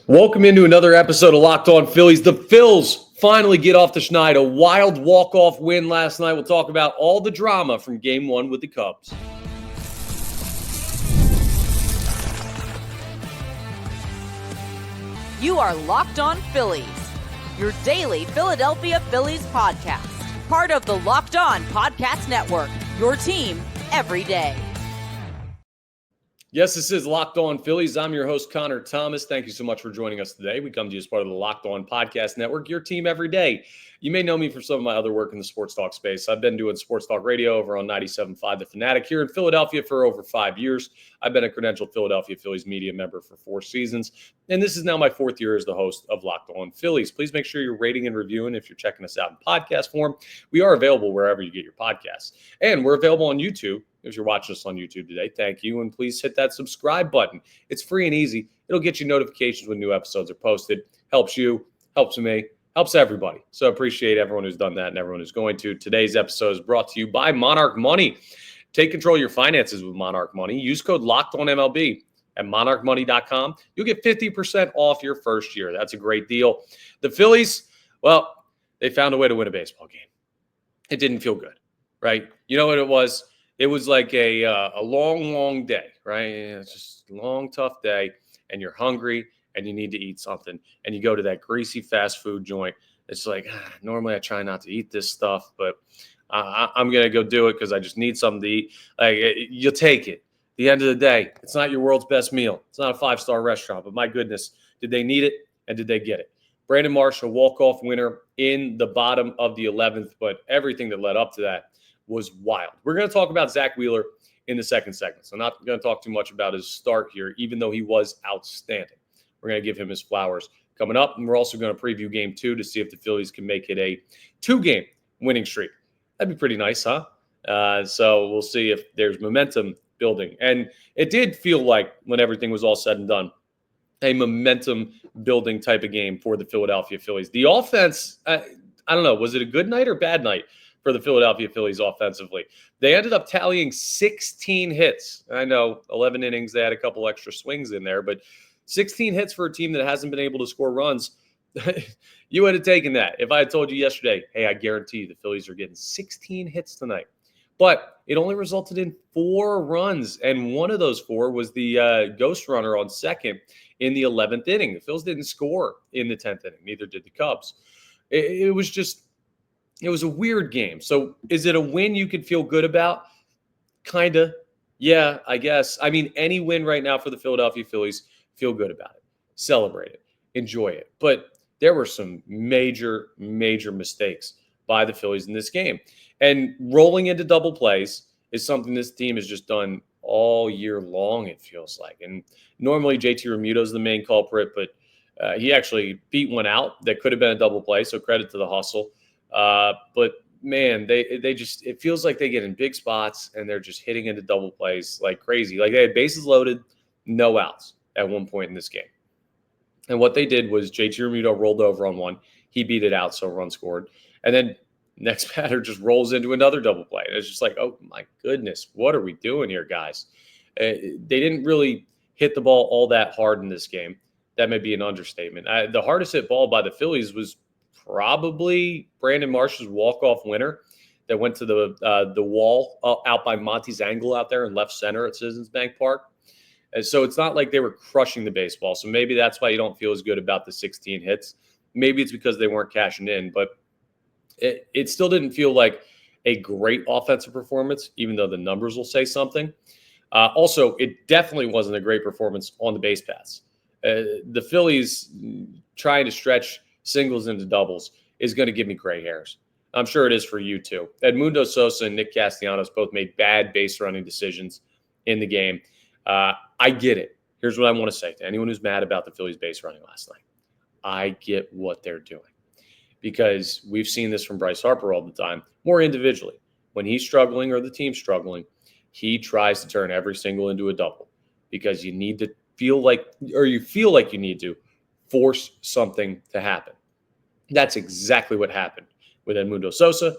Welcome into another episode of Locked On Phillies. The Phils finally get off the schneid. A wild walk-off win last night. We'll talk about all the drama from Game 1 with the Cubs. You are Locked On Phillies, your daily Philadelphia Phillies podcast. Part of the Locked On Podcast Network, your team every day. Yes, this is Locked On Phillies. I'm your host, Connor Thomas. Thank you so much for joining us today. We come to you as part of the Locked On Podcast Network, your team every day. You may know me from some of my other work in the sports talk space. I've been doing sports talk radio over on 97.5 The Fanatic here in Philadelphia for over 5 years. I've been a credentialed Philadelphia Phillies media member for 4 seasons, and this is now my 4th year as the host of Locked On Phillies. Please make sure you're rating and reviewing if you're checking us out in podcast form. We are available wherever you get your podcasts, and we're available on YouTube. If you're watching us on YouTube today, thank you. And please hit that subscribe button. It's free and easy. It'll get you notifications when new episodes are posted. Helps you, helps me, helps everybody. So appreciate everyone who's done that and everyone who's going to. Today's episode is brought to you by Monarch Money. Take control of your finances with Monarch Money. Use code LOCKEDONMLB at monarchmoney.com. You'll get 50% off your first year. That's a great deal. The Phillies, well, they found a way to win a baseball game. It didn't feel good, right? You know what it was? It was like a long, long day, right? It's just a long, tough day, and you're hungry, and you need to eat something, and you go to that greasy fast food joint. It's like, normally I try not to eat this stuff, but I'm going to go do it because I just need something to eat. Like, you'll take it. At the end of the day, it's not your world's best meal. It's not a 5-star restaurant, but my goodness, did they need it, and did they get it? Brandon Marsh, a walk-off winner in the bottom of the 11th, but everything that led up to that was wild. We're going to talk about Zack Wheeler in the second segment. So I'm not going to talk too much about his start here, even though he was outstanding. We're going to give him his flowers coming up. And we're also going to preview Game 2 to see if the Phillies can make it a 2-game winning streak. That'd be pretty nice, huh? So we'll see if there's momentum building. And it did feel like, when everything was all said and done, a momentum building type of game for the Philadelphia Phillies. The offense, I don't know, was it a good night or bad night for the Philadelphia Phillies offensively? They ended up tallying 16 hits. I know 11 innings, they had a couple extra swings in there, but 16 hits for a team that hasn't been able to score runs. You would have taken that. If I had told you yesterday, hey, I guarantee you the Phillies are getting 16 hits tonight. But it only resulted in 4 runs, and one of those 4 was the ghost runner on second in the 11th inning. The Phillies didn't score in the 10th inning. Neither did the Cubs. It was a weird game. So is it a win you could feel good about? Kind of. Yeah, I guess. I mean, any win right now for the Philadelphia Phillies, feel good about it. Celebrate it. Enjoy it. But there were some major, major mistakes by the Phillies in this game. And rolling into double plays is something this team has just done all year long, it feels like. And normally JT Realmuto is the main culprit, but he actually beat one out that could have been a double play, so credit to the hustle. But man, they just, it feels like they get in big spots and they're just hitting into double plays like crazy. Like, they had bases loaded, no outs at one point in this game. And what they did was JT Realmuto rolled over on one. He beat it out, so a run scored. And then next batter just rolls into another double play. And it's just like, oh my goodness, what are we doing here, guys? They didn't really hit the ball all that hard in this game. That may be an understatement. The hardest hit ball by the Phillies was probably Brandon Marsh's walk-off winner that went to the wall out by Monty's angle out there in left center at Citizens Bank Park. And so it's not like they were crushing the baseball. So maybe that's why you don't feel as good about the 16 hits. Maybe it's because they weren't cashing in, but it still didn't feel like a great offensive performance, even though the numbers will say something. Also, it definitely wasn't a great performance on the base paths. The Phillies trying to stretch singles into doubles is going to give me gray hairs. I'm sure it is for you too. Edmundo Sosa and Nick Castellanos both made bad base running decisions in the game. I get it. Here's what I want to say to anyone who's mad about the Phillies base running last night. I get what they're doing, because we've seen this from Bryce Harper all the time, more individually. When he's struggling or the team's struggling, he tries to turn every single into a double, because you need to feel like you need to force something to happen. That's exactly what happened with Edmundo Sosa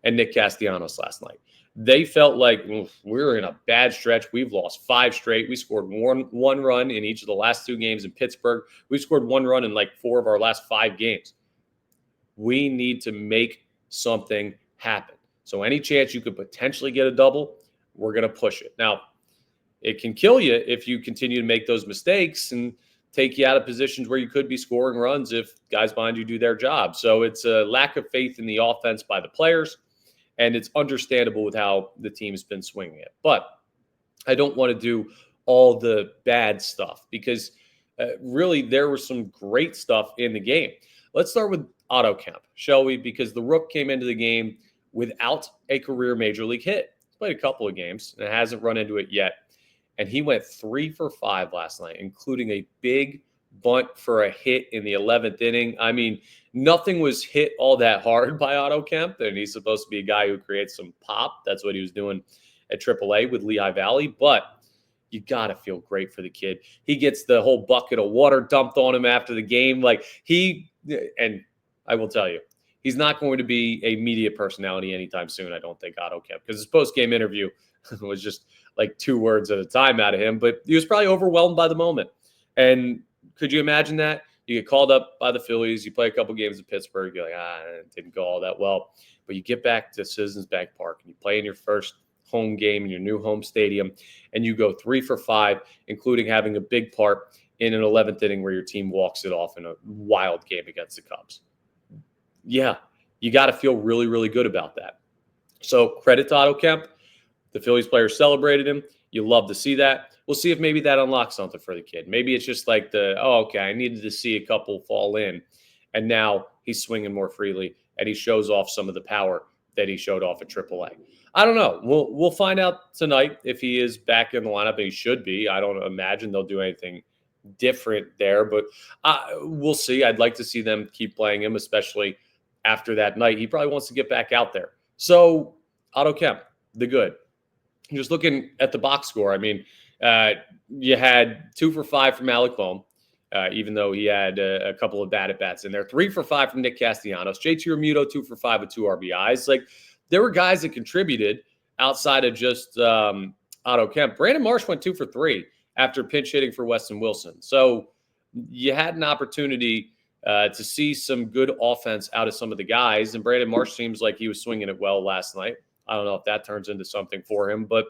and Nick Castellanos last night. They felt like we're in a bad stretch. We've lost 5 straight. We scored one run in each of the last 2 games in Pittsburgh. We scored 1 run in like 4 of our last 5 games. We need to make something happen. So any chance you could potentially get a double, we're going to push it. Now, it can kill you if you continue to make those mistakes and take you out of positions where you could be scoring runs if guys behind you do their job. So it's a lack of faith in the offense by the players, and it's understandable with how the team's been swinging it. But I don't want to do all the bad stuff because really there was some great stuff in the game. Let's start with Otto Kemp, shall we? Because the Rook came into the game without a career major league hit. He's played a couple of games and hasn't run into it yet. And he went 3 for 5 last night, including a big bunt for a hit in the 11th inning. I mean, nothing was hit all that hard by Otto Kemp, and he's supposed to be a guy who creates some pop. That's what he was doing at AAA with Lehigh Valley. But you got to feel great for the kid. He gets the whole bucket of water dumped on him after the game. And I will tell you, he's not going to be a media personality anytime soon, I don't think, Otto Kemp, because his post-game interview was just like 2 words at a time out of him, but he was probably overwhelmed by the moment. And could you imagine that? You get called up by the Phillies, you play a couple games in Pittsburgh, you're like, it didn't go all that well. But you get back to Citizens Bank Park and you play in your first home game in your new home stadium, and you go 3 for 5, including having a big part in an 11th inning where your team walks it off in a wild game against the Cubs. Yeah, you got to feel really, really good about that. So credit to Otto Kemp. The Phillies players celebrated him. You love to see that. We'll see if maybe that unlocks something for the kid. Maybe it's just like I needed to see a couple fall in, and now he's swinging more freely, and he shows off some of the power that he showed off at AAA. I don't know. We'll find out tonight if he is back in the lineup, and he should be. I don't imagine they'll do anything different there, but we'll see. I'd like to see them keep playing him, especially after that night. He probably wants to get back out there. So Otto Kemp, the good. Just looking at the box score, I mean, you had 2 for 5 from Alec Bohm, even though he had a couple of bad at-bats in there. 3 for 5 from Nick Castellanos. JT Realmuto, 2 for 5 with 2 RBIs. Like, there were guys that contributed outside of just Otto Kemp. Brandon Marsh went 2 for 3 after pinch hitting for Weston Wilson. So you had an opportunity to see some good offense out of some of the guys, and Brandon Marsh seems like he was swinging it well last night. I don't know if that turns into something for him, but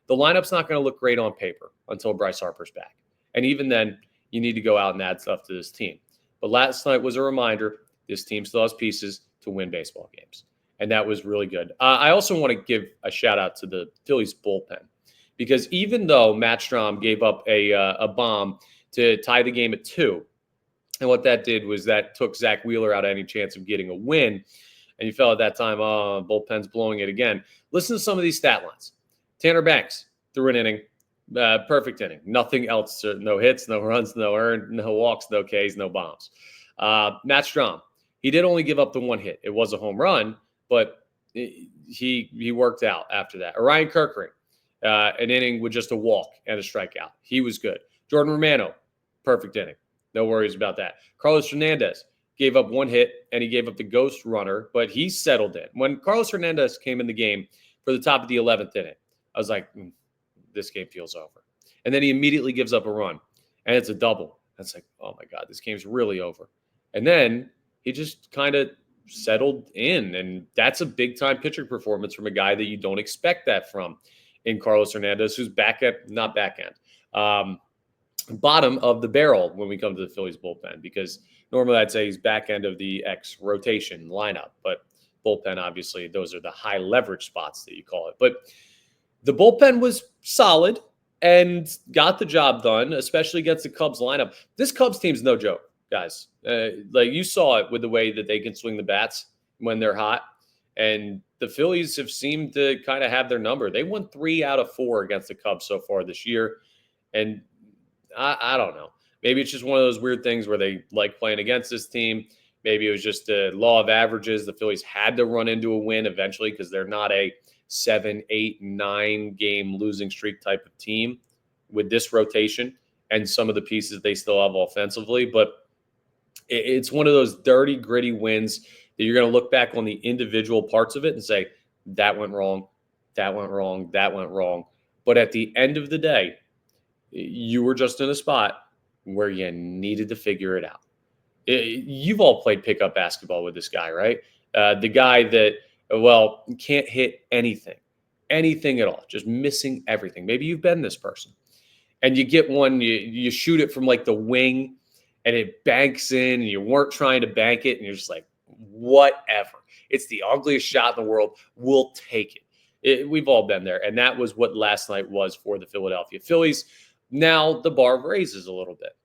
the lineup's not going to look great on paper until Bryce Harper's back. And even then, you need to go out and add stuff to this team. But last night was a reminder this team still has pieces to win baseball games. And that was really good. I also want to give a shout out to the Phillies bullpen, because even though Matt Strom gave up a bomb to tie the game at 2, and what that did was that took Zack Wheeler out of any chance of getting a win. And you felt at that time, bullpen's blowing it again. Listen to some of these stat lines. Tanner Banks threw an inning, perfect inning. Nothing else, no hits, no runs, no earned, no walks, no Ks, no bombs. Matt Strom, he did only give up the 1 hit. It was a home run, but he worked out after that. Orion Kerkering, an inning with just a walk and a strikeout. He was good. Jordan Romano, perfect inning. No worries about that. Carlos Hernandez gave up 1 hit, and he gave up the ghost runner, but he settled in. When Carlos Hernandez came in the game for the top of the 11th inning, I was like, this game feels over. And then he immediately gives up a run, and it's a double. That's like, oh, my God, this game's really over. And then he just kind of settled in, and that's a big-time pitching performance from a guy that you don't expect that from in Carlos Hernandez, who's bottom of the barrel when we come to the Phillies bullpen, because normally I'd say he's back end of the X rotation lineup, but bullpen, obviously, those are the high leverage spots that you call it. But the bullpen was solid and got the job done, especially against the Cubs lineup. This Cubs team's no joke, guys. Like, you saw it with the way that they can swing the bats when they're hot. And the Phillies have seemed to kind of have their number. They won 3 out of 4 against the Cubs so far this year. And I don't know. Maybe it's just one of those weird things where they like playing against this team. Maybe it was just a law of averages. The Phillies had to run into a win eventually because they're not a 7, 8, 9 game losing streak type of team with this rotation and some of the pieces they still have offensively. But it's one of those dirty, gritty wins that you're going to look back on the individual parts of it and say, that went wrong, that went wrong, that went wrong. But at the end of the day, you were just in a spot where you needed to figure it out. You've all played pickup basketball with this guy, right? The guy that, well, can't hit anything at all, just missing everything. Maybe you've been this person. And you get one, you shoot it from like the wing and it banks in and you weren't trying to bank it and you're just like, whatever. It's the ugliest shot in the world. We'll take it. We've all been there. And that was what last night was for the Philadelphia Phillies. Now the bar raises a little bit.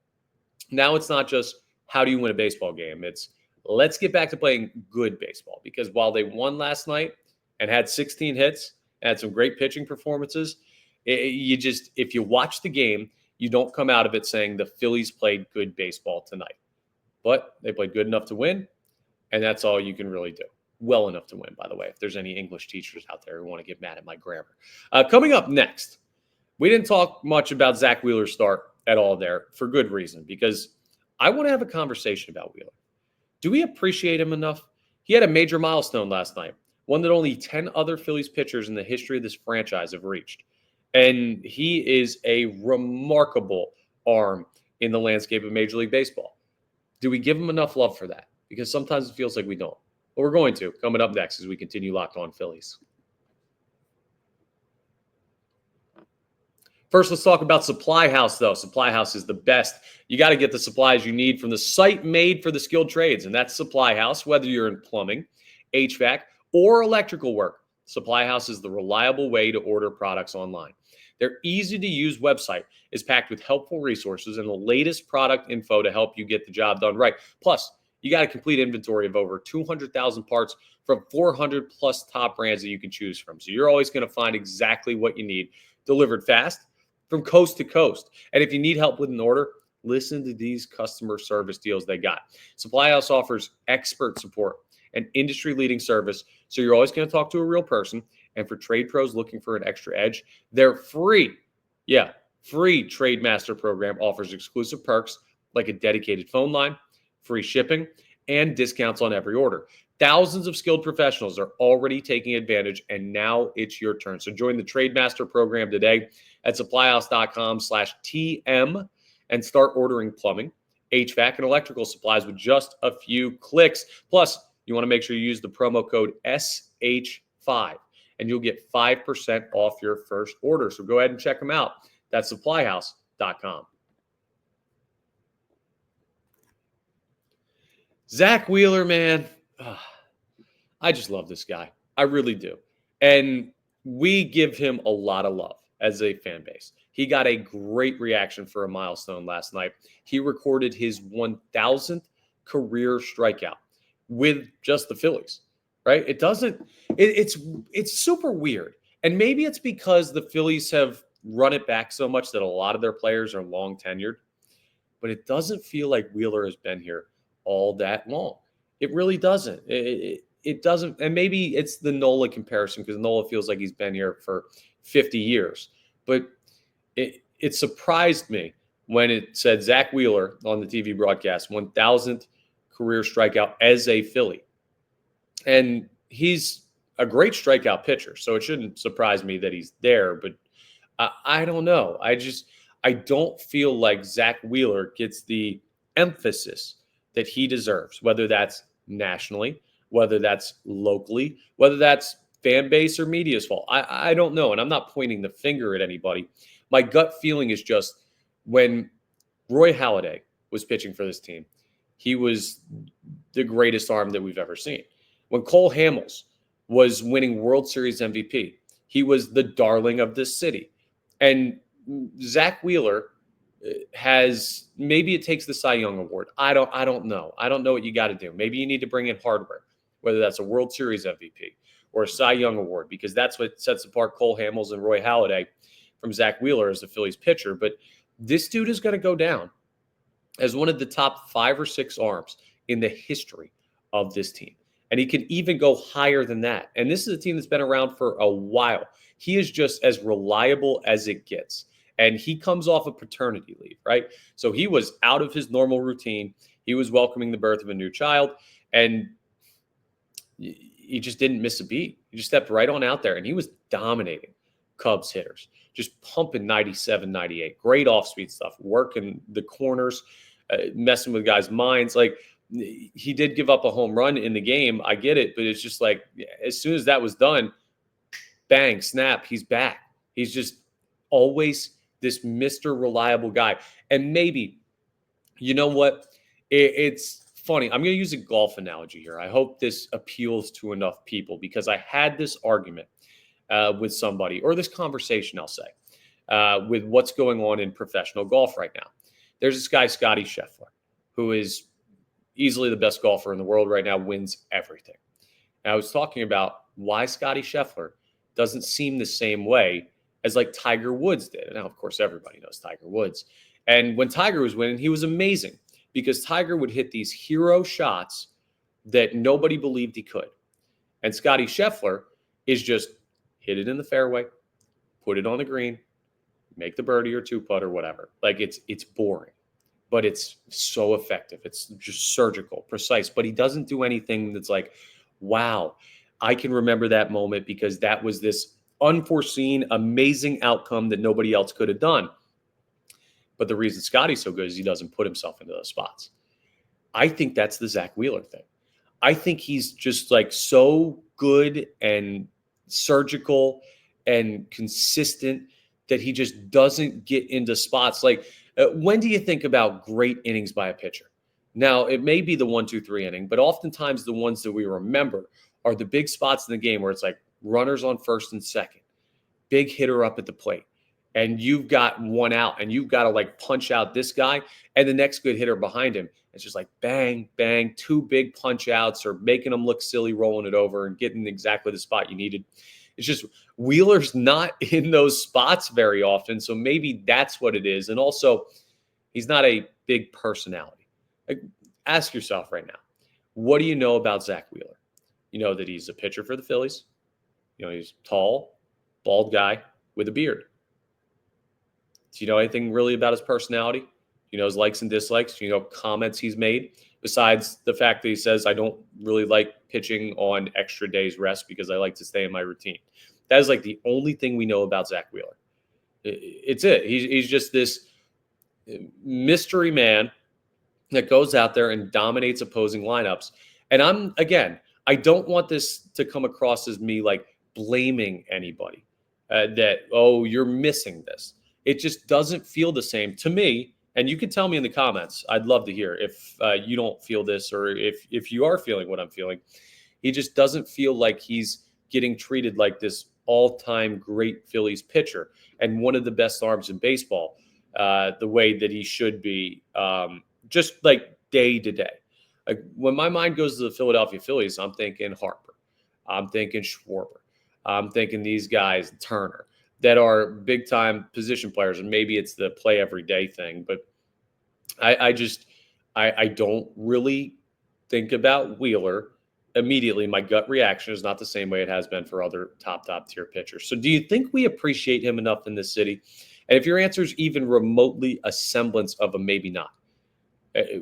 Now it's not just how do you win a baseball game? It's let's get back to playing good baseball, because while they won last night and had 16 hits, had some great pitching performances, if you watch the game, you don't come out of it saying the Phillies played good baseball tonight. But they played good enough to win, and that's all you can really do. Well enough to win, by the way, if there's any English teachers out there who want to get mad at my grammar. Coming up next, we didn't talk much about Zack Wheeler's start at all there, for good reason, because I want to have a conversation about Wheeler. Do we appreciate him enough? He had a major milestone last night, one that only 10 other Phillies pitchers in the history of this franchise have reached. And he is a remarkable arm in the landscape of Major League Baseball. Do we give him enough love for that? Because sometimes it feels like we don't. But we're going to, coming up next as we continue Locked On Phillies. First, let's talk about Supply House, though. Supply House is the best. You got to get the supplies you need from the site made for the skilled trades, and that's Supply House. Whether you're in plumbing, HVAC, or electrical work, Supply House is the reliable way to order products online. Their easy-to-use website is packed with helpful resources and the latest product info to help you get the job done right. Plus, you got a complete inventory of over 200,000 parts from 400-plus top brands that you can choose from. So you're always going to find exactly what you need, delivered fast from coast to coast. And if you need help with an order, listen to these customer service deals they got. Supply House offers expert support and industry-leading service, so you're always going to talk to a real person. And for trade pros looking for an extra edge, their free Trade Master program offers exclusive perks like a dedicated phone line, free shipping, and discounts on every order. Thousands of skilled professionals are already taking advantage, and now it's your turn. So join the Trade Master program today at supplyhouse.com/TM and start ordering plumbing, HVAC, and electrical supplies with just a few clicks. Plus, you want to make sure you use the promo code SH5. And you'll get 5% off your first order. So go ahead and check them out. That's supplyhouse.com. Zack Wheeler, man, I just love this guy. I really do. And we give him a lot of love as a fan base. He got a great reaction for a milestone last night. He recorded his 1,000th career strikeout with just the Phillies. Right? It's super weird. And maybe it's because the Phillies have run it back so much that a lot of their players are long tenured, but it doesn't feel like Wheeler has been here all that long. It really doesn't. It doesn't. And maybe it's the Nola comparison, because Nola feels like he's been here for 50 years. But it surprised me when it said Zack Wheeler on the TV broadcast, 1,000th career strikeout as a Philly. And he's a great strikeout pitcher, so it shouldn't surprise me that he's there. But I don't know. I don't feel like Zack Wheeler gets the emphasis that he deserves, whether that's nationally, whether that's locally, whether that's fan base or media's fault. I don't know, and I'm not pointing the finger at anybody. My gut feeling is just when Roy Halladay was pitching for this team, he was the greatest arm that we've ever seen. When Cole Hamels was winning World Series MVP, he was the darling of this city. And Zack Wheeler has, maybe it takes the Cy Young Award. I don't know. I don't know what you got to do. Maybe you need to bring in hardware, whether that's a World Series MVP or a Cy Young Award, because that's what sets apart Cole Hamels and Roy Halladay from Zack Wheeler as the Phillies pitcher. But this dude is going to go down as one of the top 5 or 6 arms in the history of this team. And he can even go higher than that. And this is a team that's been around for a while. He is just as reliable as it gets. And he comes off of paternity leave, right? So he was out of his normal routine. He was welcoming the birth of a new child. And he just didn't miss a beat. He just stepped right on out there, and he was dominating Cubs hitters, just pumping 97, 98. Great off-speed stuff, working the corners, messing with guys' minds. Like, he did give up a home run in the game. I get it, but it's just like as soon as that was done, bang, snap, he's back. He's just always this Mr. Reliable guy. And maybe, you know what? It's funny. I'm going to use a golf analogy here. I hope this appeals to enough people because I had this argument with somebody, or this conversation, I'll say, with what's going on in professional golf right now. There's this guy, Scotty Scheffler, who is easily the best golfer in the world right now, wins everything. And I was talking about why Scotty Scheffler doesn't seem the same way as like Tiger Woods did. And now, of course, everybody knows Tiger Woods. And when Tiger was winning, he was amazing because Tiger would hit these hero shots that nobody believed he could. And Scotty Scheffler is just hit it in the fairway, put it on the green, make the birdie or two putt or whatever. Like it's boring, but it's so effective. It's just surgical, precise, but he doesn't do anything that's like, wow, I can remember that moment because that was this unforeseen, amazing outcome that nobody else could have done. But the reason Scotty's so good is he doesn't put himself into those spots. I think that's the Zack Wheeler thing. I think he's just like so good and surgical and consistent that he just doesn't get into spots. Like, when do you think about great innings by a pitcher? Now, it may be the 1, 2, 3 inning, but oftentimes the ones that we remember are the big spots in the game where it's like runners on first and second, big hitter up at the plate, and you've got one out, and you've got to like punch out this guy and the next good hitter behind him. It's just like bang, bang, two big punch outs or making them look silly, rolling it over and getting exactly the spot you needed. It's just Wheeler's not in those spots very often, so maybe that's what it is. And also, he's not a big personality. Like, ask yourself right now, what do you know about Zack Wheeler? You know that he's a pitcher for the Phillies. You know, he's tall, bald guy with a beard. Do you know anything really about his personality? You know his likes and dislikes? You know comments he's made? Besides the fact that he says, I don't really like pitching on extra days rest because I like to stay in my routine. That is like the only thing we know about Zack Wheeler. It's it. He's just this mystery man that goes out there and dominates opposing lineups. And I don't want this to come across as me like blaming anybody that, oh, you're missing this. It just doesn't feel the same to me. And you can tell me in the comments. I'd love to hear if you don't feel this or if you are feeling what I'm feeling. He just doesn't feel like he's getting treated like this all-time great Phillies pitcher and one of the best arms in baseball the way that he should be, just like day to day. Like when my mind goes to the Philadelphia Phillies, I'm thinking Harper. I'm thinking Schwarber. I'm thinking these guys, Turner, that are big-time position players, and maybe it's the play every day thing, but I don't really think about Wheeler immediately. My gut reaction is not the same way it has been for other top tier pitchers. So do you think we appreciate him enough in this city? And if your answer is even remotely a semblance of a maybe not,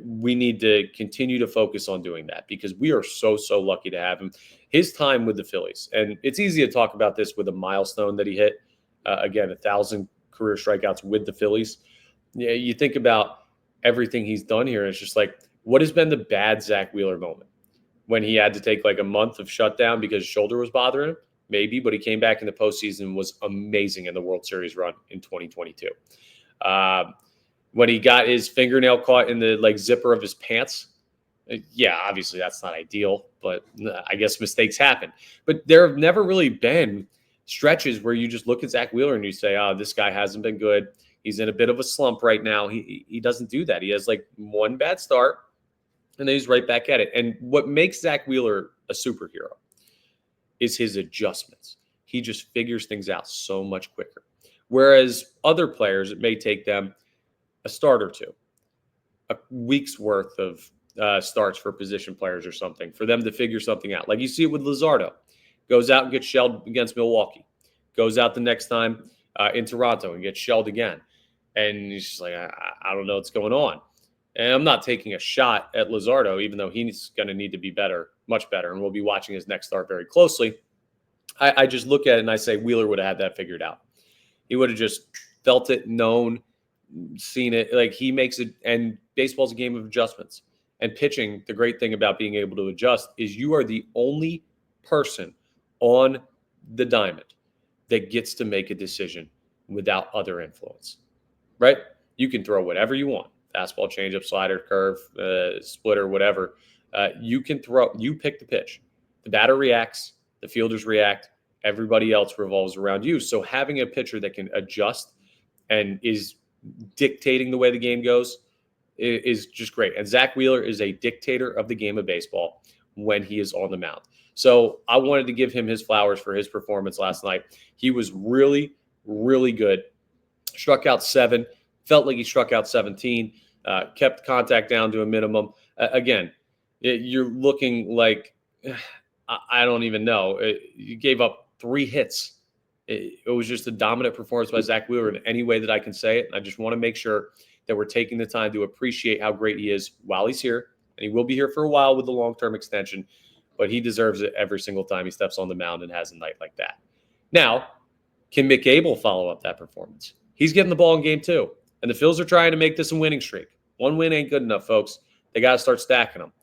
we need to continue to focus on doing that because we are so lucky to have him. His time with the Phillies, and it's easy to talk about this with a milestone that he hit. Again, 1,000 career strikeouts with the Phillies. Yeah, you think about everything he's done here. It's just like, what has been the bad Zack Wheeler moment? When he had to take like a month of shutdown because his shoulder was bothering him? Maybe, but he came back in the postseason and was amazing in the World Series run in 2022. When he got his fingernail caught in the like zipper of his pants, yeah, obviously that's not ideal, but I guess mistakes happen. But there have never really been stretches where you just look at Zack Wheeler and you say, oh, this guy hasn't been good. He's in a bit of a slump right now. He doesn't do that. He has like one bad start, and then he's right back at it. And what makes Zack Wheeler a superhero is his adjustments. He just figures things out so much quicker. Whereas other players, it may take them a start or two, a week's worth of starts for position players or something, for them to figure something out. Like you see it with Luzardo. Goes out and gets shelled against Milwaukee. Goes out the next time in Toronto and gets shelled again. And he's just like, I don't know what's going on. And I'm not taking a shot at Luzardo, even though he's going to need to be better much better. And we'll be watching his next start very closely. I just look at it and I say Wheeler would have had that figured out. He would have just felt it, known, seen it. Like, he makes it, and baseball's a game of adjustments. And pitching, the great thing about being able to adjust is you are the only person on the diamond that gets to make a decision without other influence, right? You can throw whatever you want, fastball, changeup, slider, curve, splitter, whatever. You can throw, you pick the pitch. The batter reacts, the fielders react, everybody else revolves around you. So having a pitcher that can adjust and is dictating the way the game goes is just great. And Zack Wheeler is a dictator of the game of baseball when he is on the mound. So I wanted to give him his flowers for his performance last night. He was really, really good. Struck out 7, felt like he struck out 17, kept contact down to a minimum. Again, you're looking like, I don't even know. You gave up 3 hits. It was just a dominant performance by Zack Wheeler in any way that I can say it. And I just want to make sure that we're taking the time to appreciate how great he is while he's here. And he will be here for a while with the long-term extension, but he deserves it every single time he steps on the mound and has a night like that. Now, can Mick Abel follow up that performance? He's getting the ball in game 2. And the Phils are trying to make this a winning streak. 1 win ain't good enough, folks. They got to start stacking them.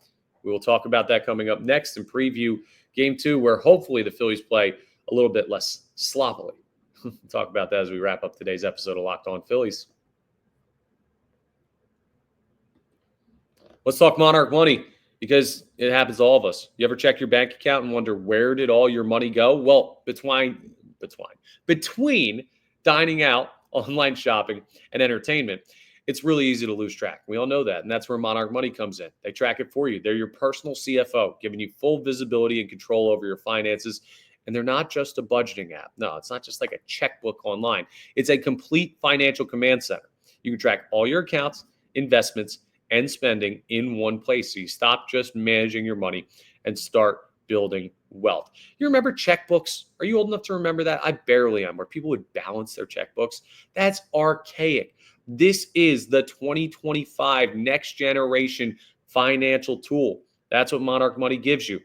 We will talk about that coming up next and preview game 2, where hopefully the Phillies play a little bit less sloppily. We'll talk about that as we wrap up today's episode of Locked On Phillies. Let's talk Monarch money, because it happens to all of us. You ever check your bank account and wonder, where did all your money go? Well, between dining out, online shopping, and entertainment, it's really easy to lose track. We all know that, and that's where Monarch Money comes in. They track it for you. They're your personal CFO, giving you full visibility and control over your finances. And they're not just a budgeting app. No, it's not just like a checkbook online. It's a complete financial command center. You can track all your accounts, investments, and spending in one place. So you stop just managing your money and start building wealth. You remember checkbooks? Are you old enough to remember that? I barely am, where people would balance their checkbooks. That's archaic. This is the 2025 next generation financial tool. That's what Monarch Money gives you.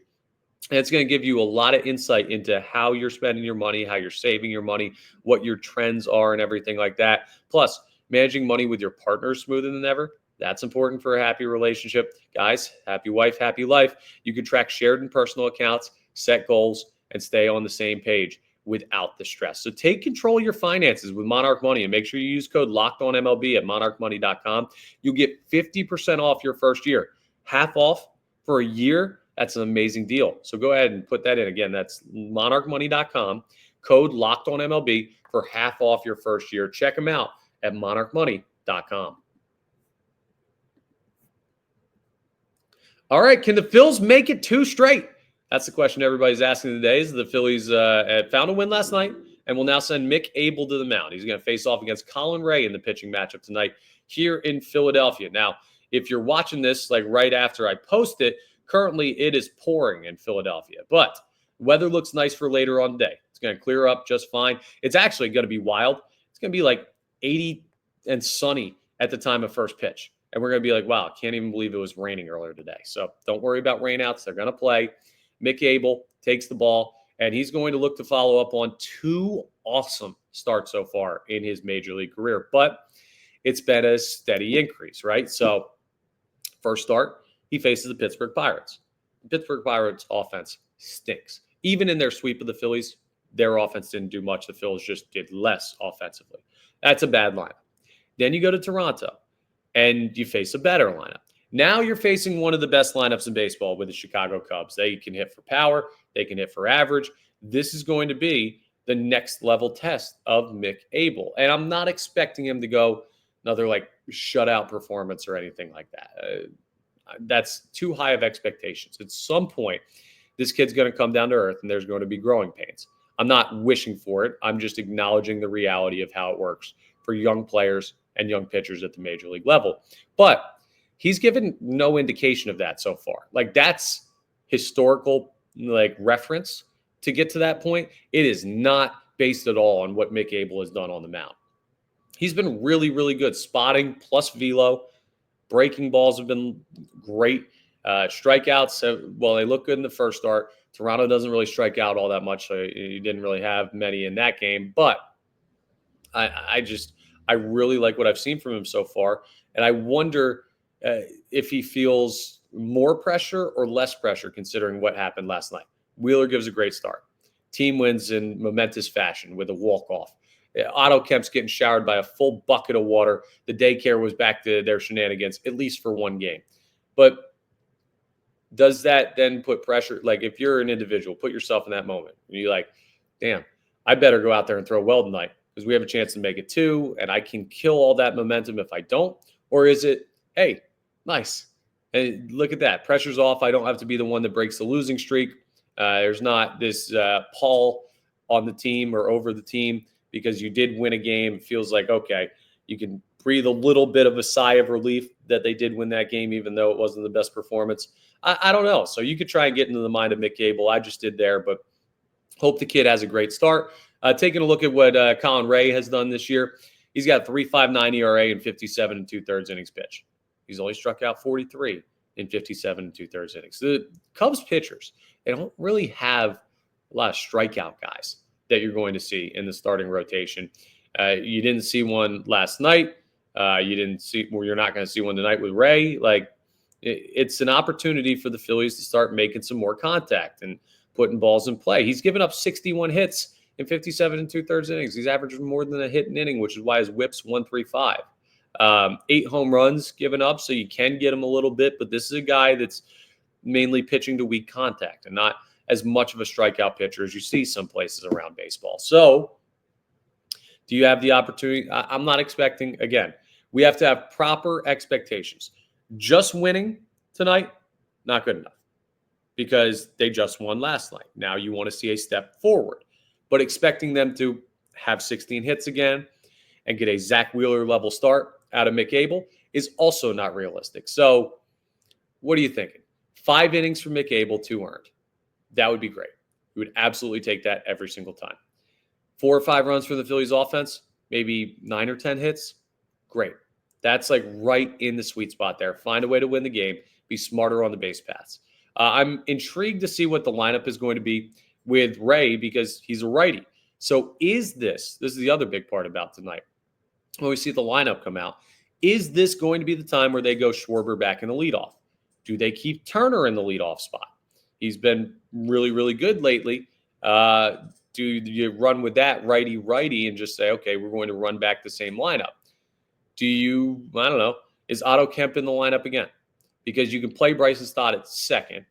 And it's going to give you a lot of insight into how you're spending your money, how you're saving your money, what your trends are, and everything like that. Plus, managing money with your partner is smoother than ever. That's important for a happy relationship. Guys, happy wife, happy life. You can track shared and personal accounts, set goals, and stay on the same page without the stress. So take control of your finances with Monarch Money, and make sure you use code LOCKEDONMLB at monarchmoney.com. You'll get 50% off your first year. Half off for a year. That's an amazing deal. So go ahead and put that in. Again, that's monarchmoney.com, code LOCKEDONMLB for half off your first year. Check them out at monarchmoney.com. All right, can the Phils make it 2 straight? That's the question everybody's asking today. The Phillies had found a win last night and will now send Mick Abel to the mound. He's going to face off against Colin Ray in the pitching matchup tonight here in Philadelphia. Now, if you're watching this like right after I post it, currently it is pouring in Philadelphia, but weather looks nice for later on today. It's going to clear up just fine. It's actually going to be wild. It's going to be like 80 and sunny at the time of first pitch. And we're going to be like, wow, I can't even believe it was raining earlier today. So don't worry about rainouts. They're going to play. Mick Abel takes the ball, and he's going to look to follow up on 2 awesome starts so far in his major league career. But it's been a steady increase, right? So first start, he faces the Pittsburgh Pirates. The Pittsburgh Pirates offense stinks. Even in their sweep of the Phillies, their offense didn't do much. The Phillies just did less offensively. That's a bad lineup. Then you go to Toronto, and you face a better lineup. Now you're facing one of the best lineups in baseball with the Chicago Cubs. They can hit for power. They can hit for average. This is going to be the next level test of Mick Abel. And I'm not expecting him to go another like shutout performance or anything like that. That's too high of expectations. At some point, this kid's going to come down to earth and there's going to be growing pains. I'm not wishing for it. I'm just acknowledging the reality of how it works for young players and young pitchers at the major league level. But he's given no indication of that so far. Like, that's historical like reference to get to that point. It is not based at all on what Mick Abel has done on the mound. He's been really, really good. Spotting plus velo. Breaking balls have been great. Strikeouts, well, they look good in the first start. Toronto doesn't really strike out all that much, so you didn't really have many in that game. But I really like what I've seen from him so far, and I wonder if he feels more pressure or less pressure considering what happened last night. Wheeler gives a great start. Team wins in momentous fashion with a walk-off. Otto Kemp's getting showered by a full bucket of water. The daycare was back to their shenanigans, at least for one game. But does that then put pressure? Like, if you're an individual, put yourself in that moment. You're like, damn, I better go out there and throw well tonight because we have a chance to make it 2, and I can kill all that momentum if I don't. Or is it, hey, nice. And look at that. Pressure's off. I don't have to be the one that breaks the losing streak. There's not this pall on the team or over the team because you did win a game. It feels like, okay, you can breathe a little bit of a sigh of relief that they did win that game, even though it wasn't the best performance. I don't know. So you could try and get into the mind of Mick Abel. I just did there, but hope the kid has a great start. Taking a look at what Colin Ray has done this year, he's got a 3.59 ERA and 57 2/3 innings pitched. He's only struck out 43 in 57 2/3 innings. The Cubs pitchers, they don't really have a lot of strikeout guys that you're going to see in the starting rotation. You didn't see one last night. You're not going to see one tonight with Ray. Like, it's an opportunity for the Phillies to start making some more contact and putting balls in play. He's given up 61 hits in 57 2/3 innings. He's averaging more than a hit an inning, which is why his whip's 1.35. 8 home runs given up, so you can get him a little bit, but this is a guy that's mainly pitching to weak contact and not as much of a strikeout pitcher as you see some places around baseball. So do you have the opportunity? I'm not expecting, again, we have to have proper expectations. Just winning tonight, not good enough because they just won last night. Now you want to see a step forward, but expecting them to have 16 hits again and get a Zack Wheeler level start out of Mick Abel is also not realistic. So what are you thinking? 5 innings from Mick Abel, 2 earned. That would be great. We would absolutely take that every single time. 4 or 5 runs for the Phillies offense, maybe 9 or 10 hits. Great. That's like right in the sweet spot there. Find a way to win the game. Be smarter on the base paths. I'm intrigued to see what the lineup is going to be with Ray because he's a righty. So this is the other big part about tonight. When we see the lineup come out, is this going to be the time where they go Schwarber back in the leadoff? Do they keep Turner in the leadoff spot? He's been really, really good lately. Do you run with that righty and just say, okay, we're going to run back the same lineup? I don't know, is Otto Kemp in the lineup again? Because you can play Bryson Stott at second,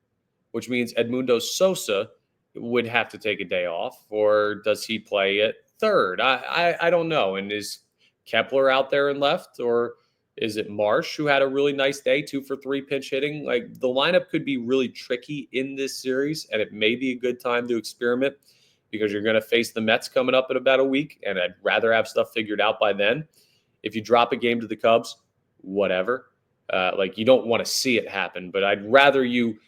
which means Edmundo Sosa would have to take a day off, or does he play at third? I don't know. And is Kepler out there in left, or is it Marsh who had a really nice day, 2 for 3 pinch hitting? Like, the lineup could be really tricky in this series, and it may be a good time to experiment because you're going to face the Mets coming up in about a week, and I'd rather have stuff figured out by then. If you drop a game to the Cubs, whatever. You don't want to see it happen, but I'd rather you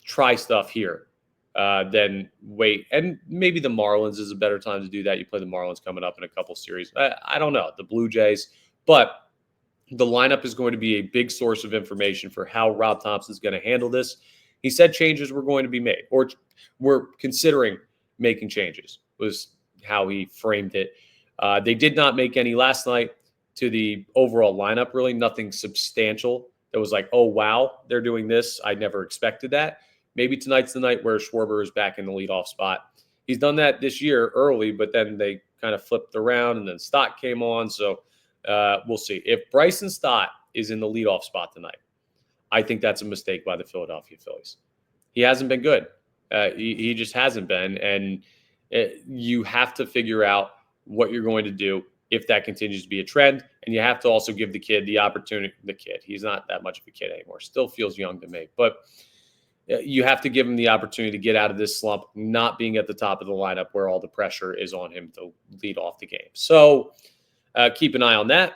try stuff here than wait. And maybe the Marlins is a better time to do that. You play the Marlins coming up in a couple series. I don't know. The Blue Jays. But the lineup is going to be a big source of information for how Rob Thompson's going to handle this. He said changes were going to be made, or we're considering making changes, was how he framed it. They did not make any last night to the overall lineup, really. Nothing substantial that was like, oh, wow, they're doing this. I never expected that. Maybe tonight's the night where Schwarber is back in the leadoff spot. He's done that this year early, but then they kind of flipped around, and then Stott came on. So we'll see. If Bryson Stott is in the leadoff spot tonight, I think that's a mistake by the Philadelphia Phillies. He hasn't been good. He just hasn't been. And you have to figure out what you're going to do if that continues to be a trend. And you have to also give the kid the opportunity. The kid, he's not that much of a kid anymore. Still feels young to me. But you have to give him the opportunity to get out of this slump, not being at the top of the lineup where all the pressure is on him to lead off the game. So keep an eye on that.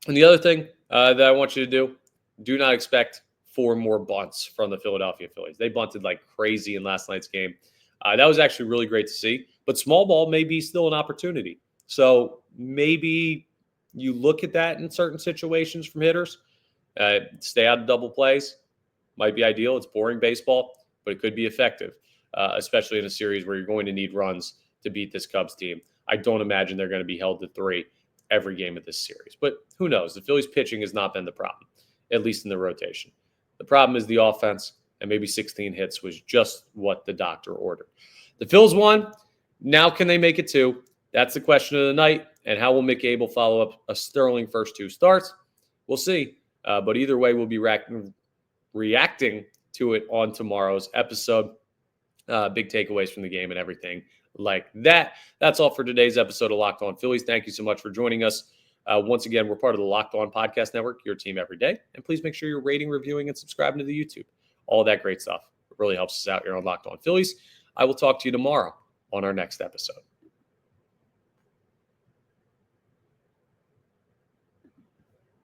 And the other thing that I want you to do not expect 4 more bunts from the Philadelphia Phillies. They bunted like crazy in last night's game. That was actually really great to see. But small ball may be still an opportunity. So maybe you look at that in certain situations from hitters. Stay out of double plays. might be ideal. It's boring baseball, but it could be effective, especially in a series where you're going to need runs to beat this Cubs team. I don't imagine they're going to be held to 3 every game of this series. But who knows? The Phillies pitching has not been the problem, at least in the rotation. The problem is the offense, and maybe 16 hits was just what the doctor ordered. The Phils won. Now can they make it 2? That's the question of the night. And how will Mick Abel follow up a sterling first 2 starts? We'll see. But either way, we'll be reacting to it on tomorrow's episode. Big takeaways from the game and everything like that. That's all for today's episode of Locked On Phillies. Thank you so much for joining us. Once again, we're part of the Locked On Podcast Network, your team every day. And please make sure you're rating, reviewing, and subscribing to the YouTube. All that great stuff. It really helps us out here on Locked On Phillies. I will talk to you tomorrow on our next episode.